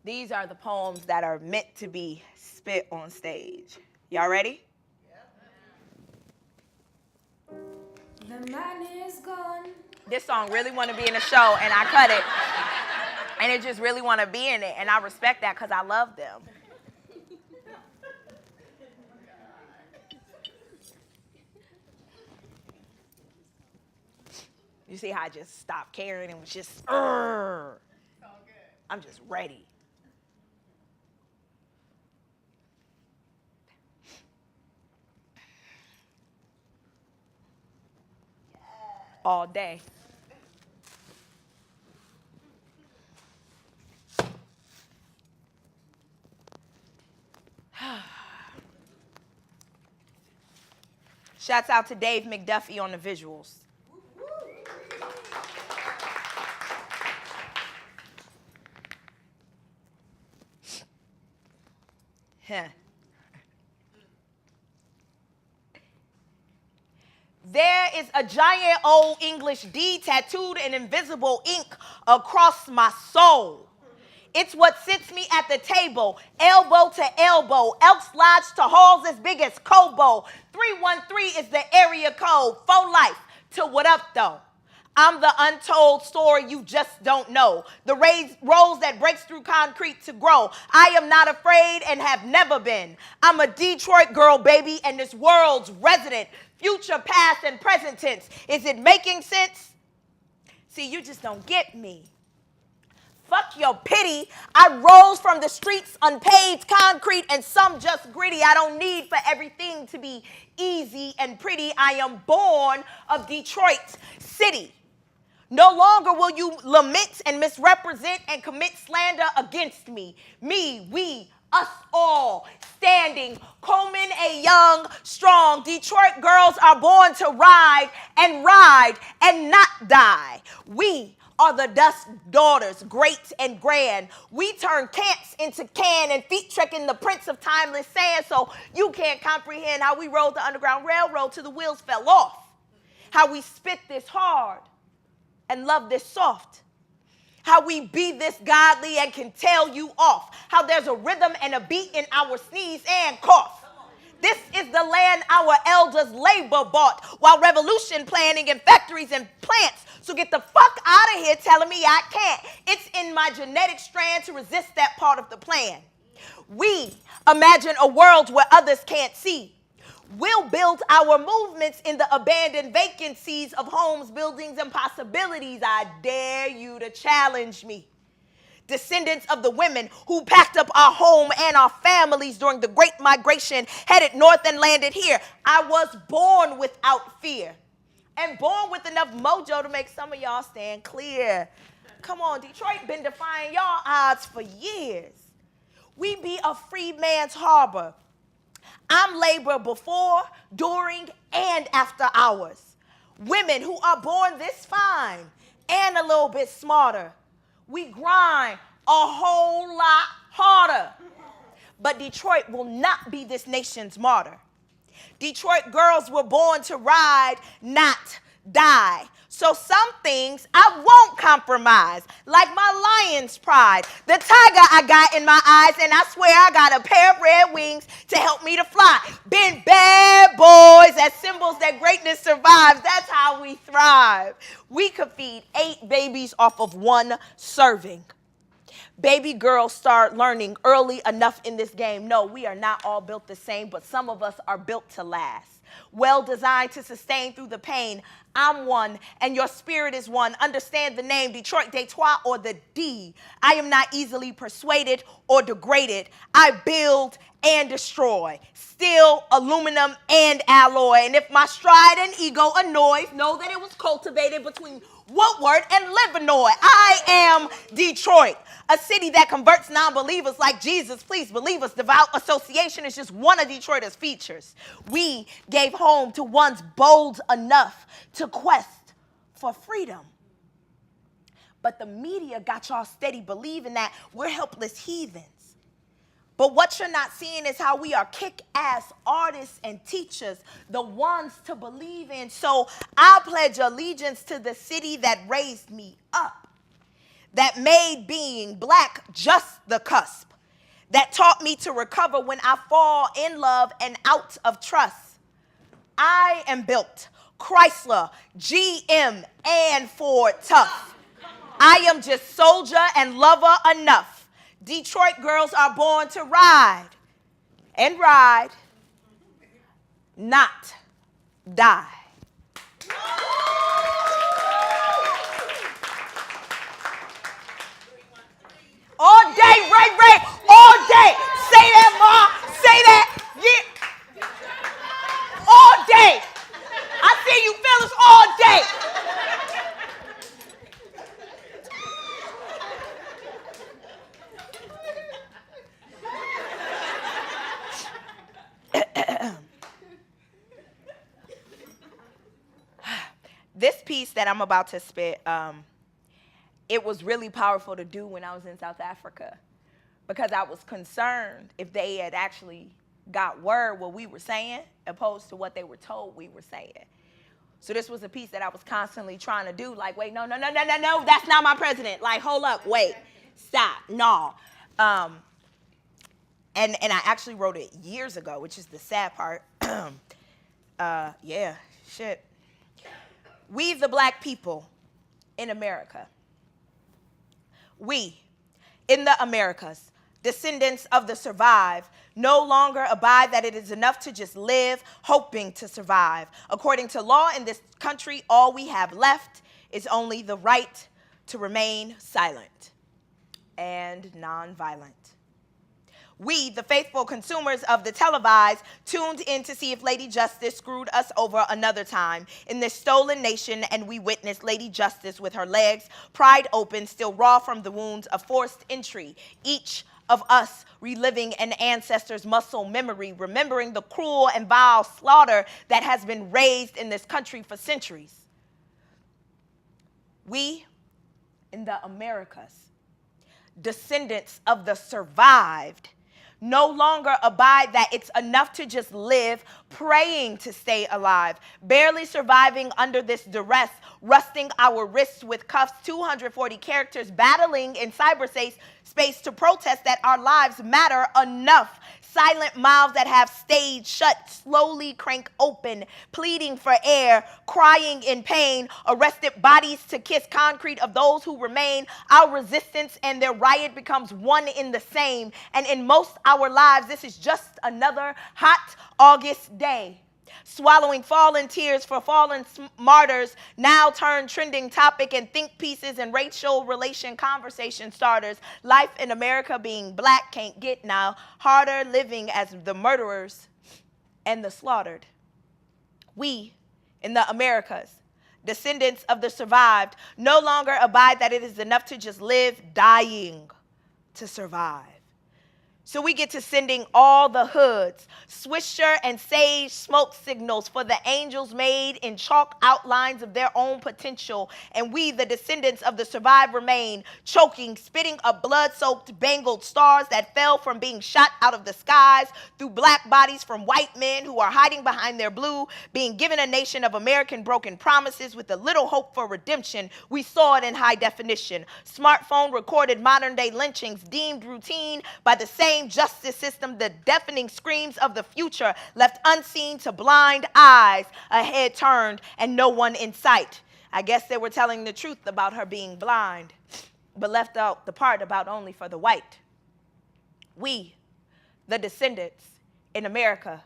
These are the poems that are meant to be spit on stage. Y'all ready? The man is gone. This song really want to be in a show, and I cut it. And it just really want to be in it, and I respect that because I love them. You see how I just stopped caring and was just, I'm just ready. All day. Shouts out to Dave McDuffie on the visuals. There is a giant old English D tattooed in invisible ink across my soul. It's what sits me at the table, elbow to elbow, Elks Lodge to halls as big as Cobo. 313 is the area code, for life, to what up though? I'm the untold story you just don't know. The rose that breaks through concrete to grow. I am not afraid and have never been. I'm a Detroit girl, baby, and this world's resident. Future, past, and present tense. Is it making sense? See, you just don't get me. Fuck your pity. I rose from the streets, unpaved concrete, and some just gritty. I don't need for everything to be easy and pretty. I am born of Detroit City. No longer will you lament and misrepresent and commit slander against me. Me, we, us all, standing, Coleman a young, strong. Detroit girls are born to ride and not die. We are the dust daughters, great and grand. We turn camps into can and feet trekking the prints of timeless sand, so you can't comprehend how we rode the Underground Railroad till the wheels fell off. How we spit this hard and love this soft. How we be this godly and can tell you off. How there's a rhythm and a beat in our sneeze and cough. This is the land our elders labor bought while revolution planning in factories and plants. So get the fuck out of here telling me I can't. It's in my genetic strand to resist that part of the plan. We imagine a world where others can't see. We'll build our movements in the abandoned vacancies of homes, buildings, and possibilities. I dare you to challenge me. Descendants of the women who packed up our home and our families during the Great Migration, headed north and landed here. I was born without fear and born with enough mojo to make some of y'all stand clear. Come on, Detroit been defying y'all odds for years. We be a free man's harbor. I'm labor before, during, and after hours. Women who are born this fine and a little bit smarter. We grind a whole lot harder. But Detroit will not be this nation's martyr. Detroit girls were born to ride, not die. So some things I won't compromise, like my lion's pride, the tiger I got in my eyes, and I swear I got a pair of red wings to help me to fly. Been bad boys as symbols that greatness survives. That's how we thrive. We could feed 8 babies off of 1 serving. Baby girls start learning early enough in this game. No, we are not all built the same, but some of us are built to last. Well designed to sustain through the pain. I'm one, and your spirit is one. Understand the name, Detroit, Detroit, or the D. I am not easily persuaded or degraded. I build and destroy. Steel, aluminum, and alloy. And if my stride and ego annoys, know that it was cultivated between Woodward and Livernois. I am Detroit, a city that converts non-believers like Jesus. Please believe us, devout association is just one of Detroit's features. We gave home to ones bold enough to quest for freedom. But the media got y'all steady believing that we're helpless heathens. But what you're not seeing is how we are kick-ass artists and teachers, the ones to believe in. So I pledge allegiance to the city that raised me up. that made being black just the cusp, that taught me to recover when I fall in love and out of trust. I am built Chrysler, GM, and Ford tough. I am just soldier and lover enough. Detroit girls are born to ride and ride, not die. All day, Ray, all day. Say that, Ma. Say that. Yeah. All day. I see you fellas all day. This piece that I'm about to spit, it was really powerful to do when I was in South Africa, because I was concerned if they had actually got word what we were saying opposed to what they were told we were saying. So this was a piece that I was constantly trying to do, like, wait, no, that's not my president. Like, hold up, wait, stop, no. And I actually wrote it years ago, which is the sad part. Yeah, shit. We, the black people in America, we, in the Americas, descendants of the survived, no longer abide that it is enough to just live, hoping to survive. According to law in this country, all we have left is only the right to remain silent and nonviolent. We, the faithful consumers of the televised, tuned in to see if Lady Justice screwed us over another time in this stolen nation, and we witnessed Lady Justice with her legs pried open, still raw from the wounds of forced entry. Each of us reliving an ancestor's muscle memory, remembering the cruel and vile slaughter that has been raised in this country for centuries. We, in the Americas, descendants of the survived, no longer abide that it's enough to just live, praying to stay alive, barely surviving under this duress, rusting our wrists with cuffs, 240 characters battling in cyberspace to protest that our lives matter enough. Silent mouths that have stayed shut slowly crank open, pleading for air, crying in pain, arrested bodies to kiss concrete of those who remain. Our resistance and their riot becomes one in the same. And in most our lives, this is just another hot August day. Swallowing fallen tears for fallen martyrs, now turned trending topic and think pieces and racial relation conversation starters. Life in America being black can't get now harder, living as the murderers and the slaughtered. We in the Americas, descendants of the survived, no longer abide that it is enough to just live, dying to survive. So we get to sending all the hoods, Swisher and Sage smoke signals for the angels made in chalk outlines of their own potential. And we, the descendants of the survived, remain choking, spitting up blood-soaked, bangled stars that fell from being shot out of the skies through black bodies from white men who are hiding behind their blue, being given a nation of American broken promises with a little hope for redemption. We saw it in high definition. Smartphone recorded modern-day lynchings deemed routine by the same justice system, the deafening screams of the future left unseen to blind eyes, a head turned and no one in sight. I guess they were telling the truth about her being blind, but left out the part about only for the white. We, the descendants in America,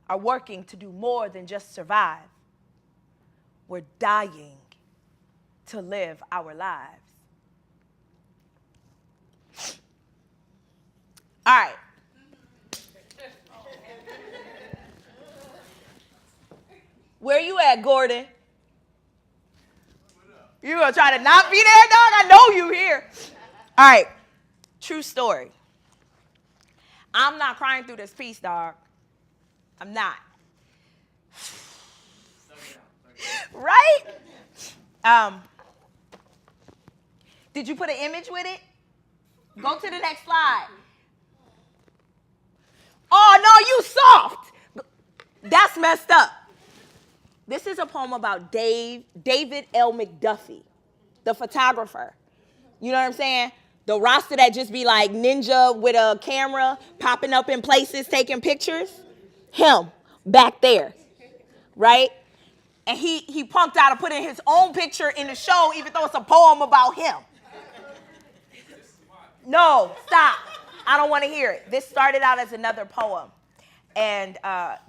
are working to do more than just survive. We're dying to live our lives. All right. Where you at, Gordon? You gonna try to not be there, dog? I know you here. All right. True story. I'm not crying through this piece, dog. I'm not. Right? Did you put an image with it? Go to the next slide. Oh, no, you soft. That's messed up. This is a poem about David L. McDuffie, the photographer. You know what I'm saying? The roster that just be like ninja with a camera popping up in places taking pictures. Him back there, right? And he punked out and put in his own picture in the show, even though it's a poem about him. No, stop. I don't want to hear it. This started out as another poem. And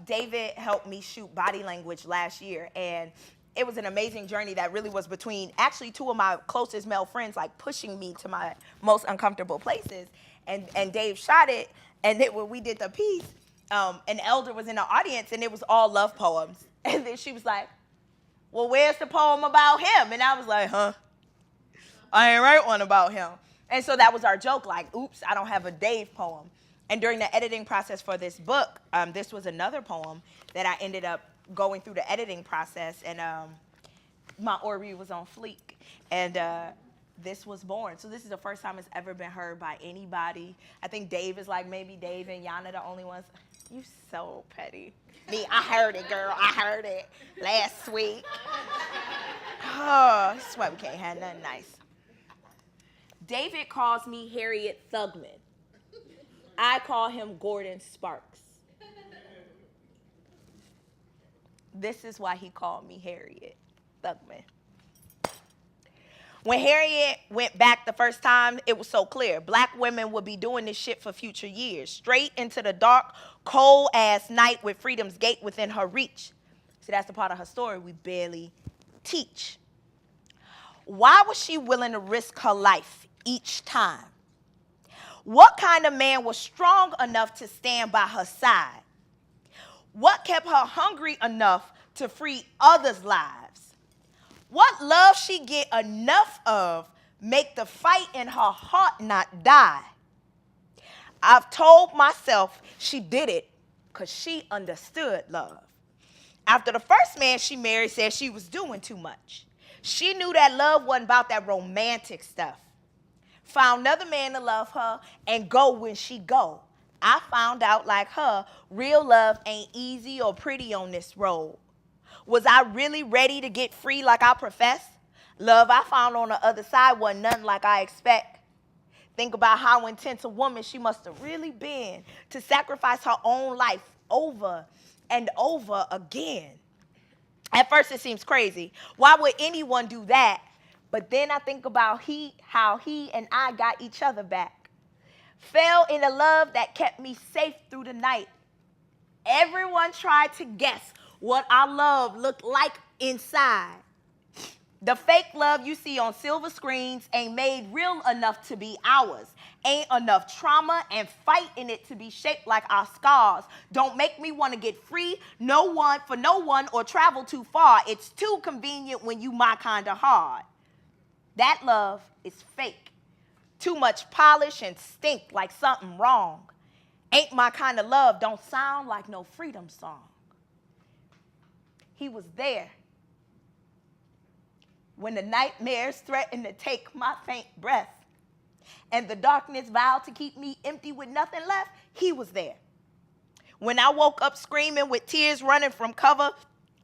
David helped me shoot Body Language last year. And it was an amazing journey that really was between actually two of my closest male friends, like pushing me to my most uncomfortable places. And Dave shot it. And then when we did the piece, an elder was in the audience and it was all love poems. And then she was like, well, where's the poem about him? And I was like, huh? I ain't write one about him. And so that was our joke, like, oops, I don't have a Dave poem. And during the editing process for this book, this was another poem that I ended up going through the editing process, and my Ori was on fleek. And this was born. So this is the first time it's ever been heard by anybody. I think Dave is like maybe Dave and Yana the only ones. You so petty. Me, I heard it, girl. I heard it last week. Oh, that's why we can't have nothing nice. David calls me Harriet Thugman. I call him Gordon Sparks. This is why he called me Harriet Thugman. When Harriet went back the first time, it was so clear. Black women would be doing this shit for future years. Straight into the dark, cold-ass night with Freedom's Gate within her reach. See, that's the part of her story we barely teach. Why was she willing to risk her life each time? What kind of man was strong enough to stand by her side? What kept her hungry enough to free others' lives? What love she get enough of make the fight in her heart not die? I've told myself she did it because she understood love. After the first man she married said she was doing too much. She knew that love wasn't about that romantic stuff. Found another man to love her and go when she go. I found out like her, real love ain't easy or pretty on this road. Was I really ready to get free like I profess? Love I found on the other side wasn't nothing like I expect. Think about how intense a woman she must have really been to sacrifice her own life over and over again. At first it seems crazy. Why would anyone do that? But then I think about how he and I got each other back. Fell in a love that kept me safe through the night. Everyone tried to guess what our love looked like inside. The fake love you see on silver screens ain't made real enough to be ours. Ain't enough trauma and fight in it to be shaped like our scars. Don't make me want to get free, no one, or travel too far. It's too convenient when you my kind of hard. That love is fake. Too much polish and stink like something wrong. Ain't my kind of love, don't sound like no freedom song. He was there when the nightmares threatened to take my faint breath and the darkness vowed to keep me empty with nothing left. He was there. When I woke up screaming with tears running from cover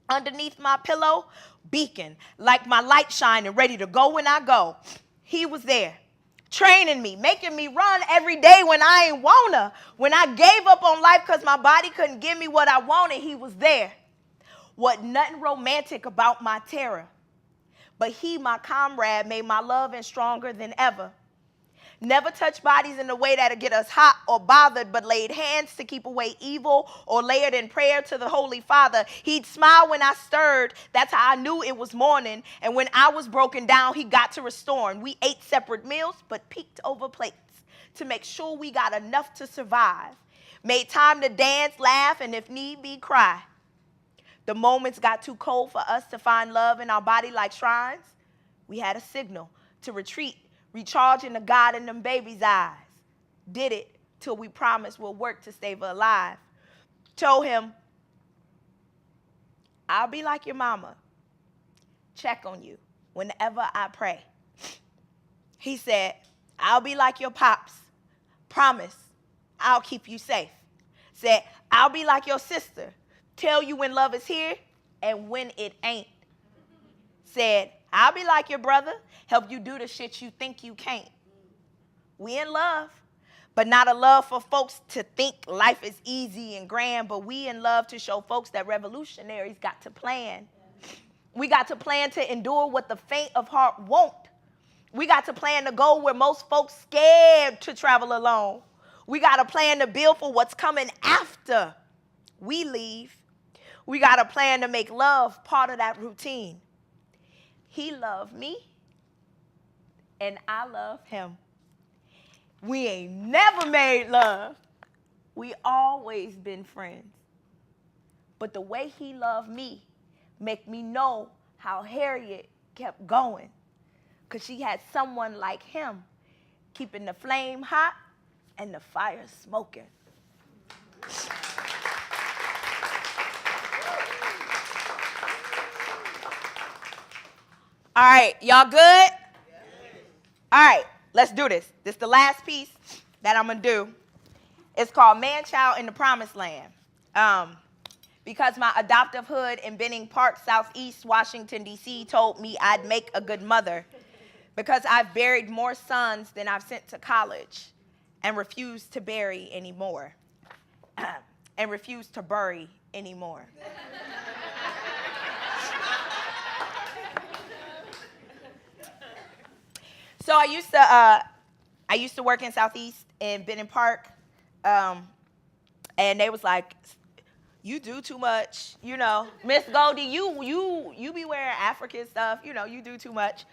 underneath my pillow, beacon like my light shining, ready to go when I go. He was there, training me, making me run every day when I ain't wanna. When I gave up on life because my body couldn't give me what I wanted, he was there. Wasn't nothing romantic about my terror, but he, my comrade, made my love and stronger than ever. Never touched bodies in a way that'll get us hot or bothered, but laid hands to keep away evil or layered in prayer to the Holy Father. He'd smile when I stirred. That's how I knew it was morning. And when I was broken down, he got to restoring. We ate separate meals, but peeked over plates to make sure we got enough to survive. Made time to dance, laugh, and if need be, cry. The moments got too cold for us to find love in our body like shrines. We had a signal to retreat, recharging the God in them babies' eyes. Did it till we promised we'll work to stay alive. Told him, I'll be like your mama. Check on you whenever I pray. He said, I'll be like your pops. Promise, I'll keep you safe. Said, I'll be like your sister. Tell you when love is here and when it ain't. Said, I'll be like your brother, help you do the shit you think you can't. We in love, but not a love for folks to think life is easy and grand, but we in love to show folks that revolutionaries got to plan. We got to plan to endure what the faint of heart won't. We got to plan to go where most folks scared to travel alone. We got to plan to build for what's coming after we leave. We got to plan to make love part of that routine. He loved me, and I love him. We ain't never made love. We always been friends. But the way he loved me make me know how Harriet kept going, because she had someone like him keeping the flame hot and the fire smoking. All right, y'all good? All right, let's do this. This is the last piece that I'm going to do. It's called Man Child in the Promised Land. Because my adoptive hood in Benning Park, Southeast Washington, D.C. told me I'd make a good mother. Because I've buried more sons than I've sent to college and refused to bury anymore. And refused to bury anymore. So I used to work in Southeast in Benning Park, and they was like, "You do too much, you know, Miss Goldie. You be wearing African stuff, you know. You do too much.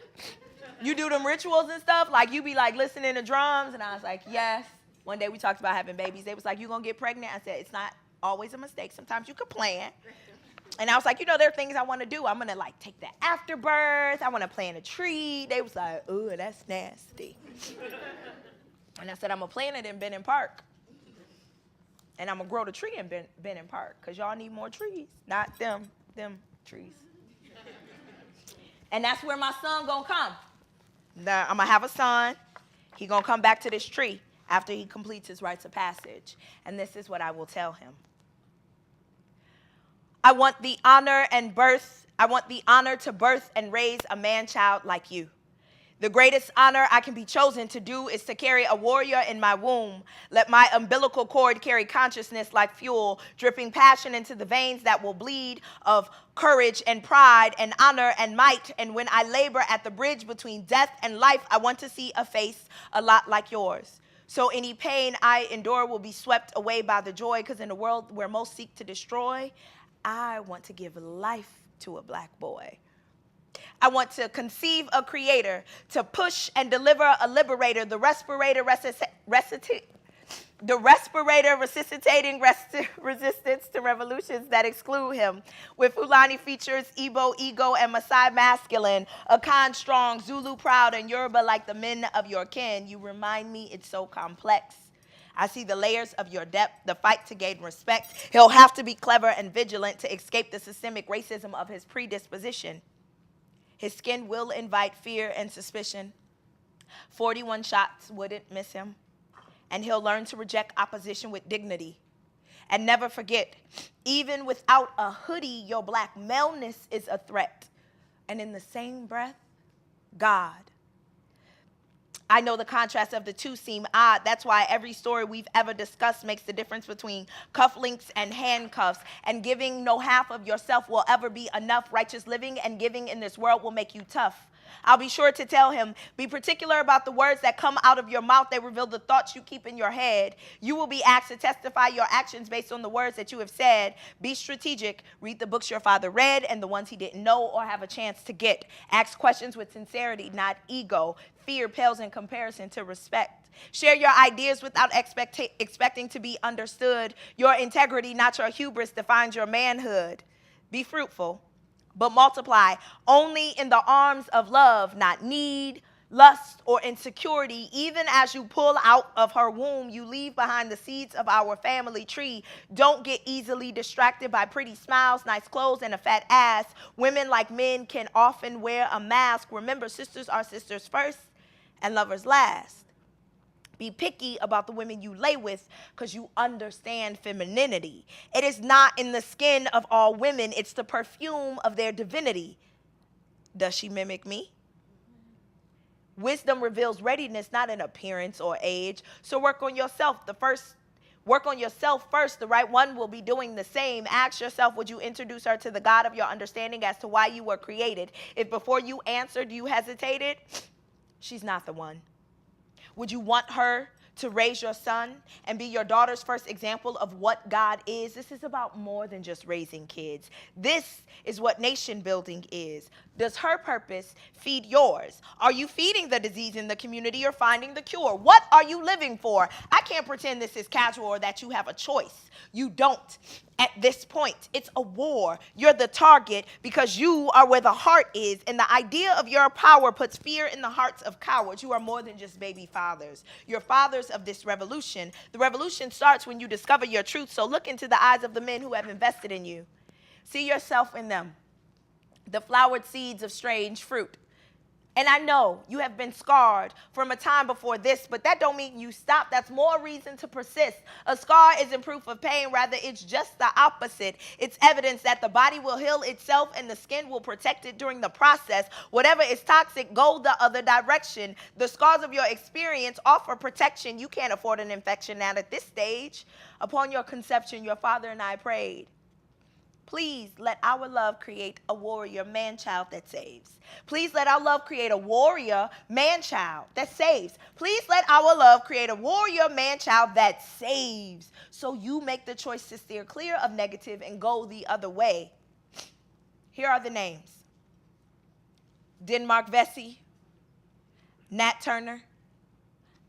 You do them rituals and stuff. Like you be like listening to drums." And I was like, "Yes." One day we talked about having babies. They was like, "You gonna get pregnant?" I said, "It's not always a mistake. Sometimes you could plan." And I was like, there are things I want to do. I'm going to, like, take the afterbirth. I want to plant a tree. They was like, "Ooh, that's nasty." And I said, I'm going to plant it in Benning Park. And I'm going to grow the tree in Benning Park, because y'all need more trees, not them trees. And that's where my son going to come. I'm going to have a son. He going to come back to this tree after he completes his rites of passage. And this is what I will tell him. I want the honor to birth and raise a man-child like you. The greatest honor I can be chosen to do is to carry a warrior in my womb. Let my umbilical cord carry consciousness like fuel, dripping passion into the veins that will bleed of courage and pride and honor and might. And when I labor at the bridge between death and life, I want to see a face a lot like yours. So any pain I endure will be swept away by the joy, because in a world where most seek to destroy, I want to give life to a black boy. I want to conceive a creator, to push and deliver a liberator, the respirator resuscitating resistance to revolutions that exclude him. With Fulani features, Igbo ego, and Maasai masculine, Akan strong, Zulu proud, and Yoruba like the men of your kin. You remind me it's so complex. I see the layers of your depth, the fight to gain respect. He'll have to be clever and vigilant to escape the systemic racism of his predisposition. His skin will invite fear and suspicion. 41 shots wouldn't miss him. And he'll learn to reject opposition with dignity. And never forget, even without a hoodie, your black maleness is a threat. And in the same breath, God. I know the contrast of the two seem odd. That's why every story we've ever discussed makes the difference between cufflinks and handcuffs. And giving no half of yourself will ever be enough. Righteous living and giving in this world will make you tough. I'll be sure to tell him, be particular about the words that come out of your mouth. They reveal the thoughts you keep in your head. You will be asked to testify your actions based on the words that you have said. Be strategic. Read the books your father read and the ones he didn't know or have a chance to get. Ask questions with sincerity, not ego. Fear pales in comparison to respect. Share your ideas without expecting to be understood. Your integrity, not your hubris, defines your manhood. Be fruitful, but multiply only in the arms of love, not need, lust, or insecurity. Even as you pull out of her womb, you leave behind the seeds of our family tree. Don't get easily distracted by pretty smiles, nice clothes, and a fat ass. Women, like men, can often wear a mask. Remember, sisters are sisters first and lovers last. Be picky about the women you lay with, because you understand femininity. It is not in the skin of all women. It's the perfume of their divinity. Does she mimic me? Wisdom reveals readiness, not in appearance or age. So work on yourself. Work on yourself first. The right one will be doing the same. Ask yourself, would you introduce her to the God of your understanding as to why you were created? If before you answered, you hesitated, she's not the one. Would you want her to raise your son and be your daughter's first example of what God is? This is about more than just raising kids. This is what nation building is. Does her purpose feed yours? Are you feeding the disease in the community or finding the cure? What are you living for? I can't pretend this is casual or that you have a choice. You don't. At this point, it's a war. You're the target because you are where the heart is, and the idea of your power puts fear in the hearts of cowards. You are more than just baby fathers. You're fathers of this revolution. The revolution starts when you discover your truth, so look into the eyes of the men who have invested in you. See yourself in them, the flowered seeds of strange fruit. And I know you have been scarred from a time before this, but that don't mean you stop. That's more reason to persist. A scar isn't proof of pain. Rather, it's just the opposite. It's evidence that the body will heal itself and the skin will protect it during the process. Whatever is toxic, go the other direction. The scars of your experience offer protection. You can't afford an infection now at this stage. Upon your conception, your father and I prayed, please let our love create a warrior man-child that saves. Please let our love create a warrior man-child that saves. Please let our love create a warrior man-child that saves. So you make the choice to steer clear of negative and go the other way. Here are the names: Denmark Vesey, Nat Turner,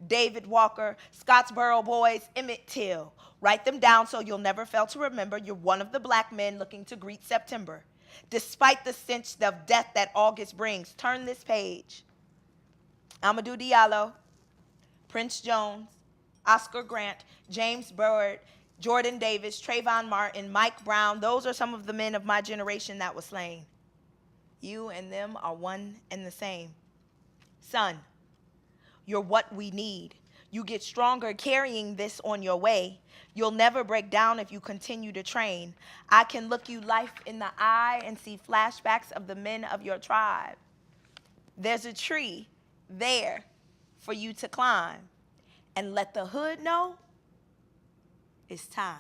David Walker, Scottsboro Boys, Emmett Till. Write them down so you'll never fail to remember you're one of the black men looking to greet September. Despite the stench of death that August brings, turn this page. Amadou Diallo, Prince Jones, Oscar Grant, James Byrd, Jordan Davis, Trayvon Martin, Mike Brown. Those are some of the men of my generation that were slain. You and them are one and the same. Son, you're what we need. You get stronger carrying this on your way. You'll never break down if you continue to train. I can look you life in the eye and see flashbacks of the men of your tribe. There's a tree there for you to climb. And let the hood know it's time.